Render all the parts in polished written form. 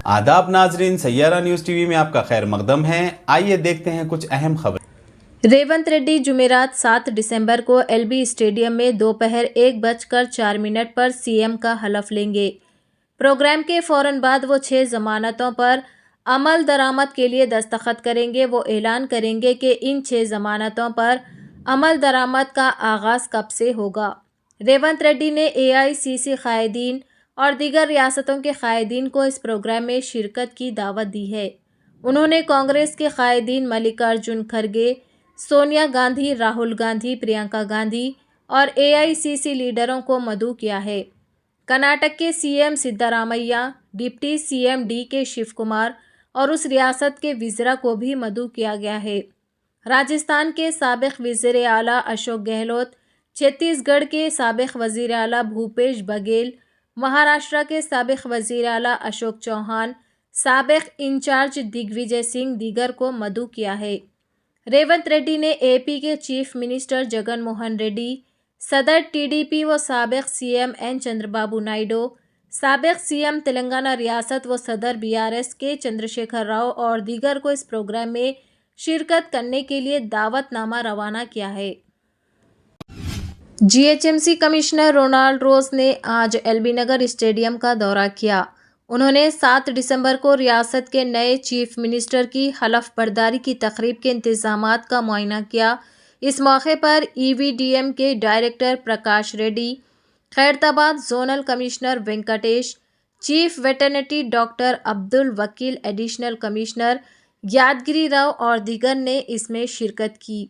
आदाब नाजरीन, Saiyaara news TV में आपका खैर मकदम है। आइए देखते हैं कुछ अहम खबर। रेवंत रेड्डी जुमेरात 7 दिसंबर को एलबी स्टेडियम में दोपहर 1:04 पर सीएम का हलफ लेंगे। प्रोग्राम के फौरन बाद वो 6 जमानतों पर अमल दरामद के लिए दस्तखत करेंगे। वो ऐलान करेंगे कि इन 6 जमानतों पर अमल दरामद का आगाज़ कब से होगा। रेवंत रेड्डी ने एआईसीसी कायदीन और दीगर रियासतों के कायदीन को इस प्रोग्राम में शिरकत की दावत दी है। उन्होंने कांग्रेस के कायदीन मल्लिकार्जुन खड़गे, सोनिया गांधी, राहुल गांधी, प्रियंका गांधी और एआईसीसी लीडरों को मदऊ किया है। कर्नाटक के CM Siddaramaiah, deputy CM DK Shivakumar और उस रियासत के वज़ीरा को भी मदऊ किया गया है। राजस्थान के साबिक़ वज़ीर आला अशोक गहलोत, छत्तीसगढ़ के साबिक़ वज़ीर आला भूपेश बघेल, महाराष्ट्र के साबिक़ वज़ीर आला अशोक चौहान, साबिक़ इंचार्ज दिग्विजय सिंह दीगर को मदऊ किया है। रेवंत रेड्डी ने एपी के चीफ मिनिस्टर जगन मोहन रेड्डी, सदर टीडीपी व साबिक़ सीएम एन चंद्रबाबू नायडू, साबिक़ सीएम तेलंगाना रियासत व सदर बीआरएस के चंद्रशेखर राव और दीगर को इस प्रोग्राम में शिरकत करने के लिए दावतनामा रवाना किया है। जीएचएमसी कमिश्नर रोनाल्ड रोज ने आज एलबी नगर स्टेडियम का दौरा किया। उन्होंने 7 दिसंबर को रियासत के नए चीफ मिनिस्टर की हलफ बर्दारी की तकरीब के इंतजामात का मुआयना किया। इस मौके पर ईवीडीएम के director Prakash Reddy, Khairatabad zonal commissioner Venkatesh, chief veterinary doctor Abdul Vakil, additional commissioner यादगिरी राव और दीगर ने इसमें शिरकत की।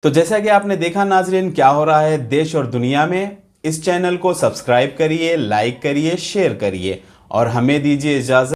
तो जैसा कि आपने देखा नाजरीन, क्या हो रहा है देश और दुनिया में। इस चैनल को सब्सक्राइब करिए, लाइक करिए, शेयर करिए और हमें दीजिए इजाज़त।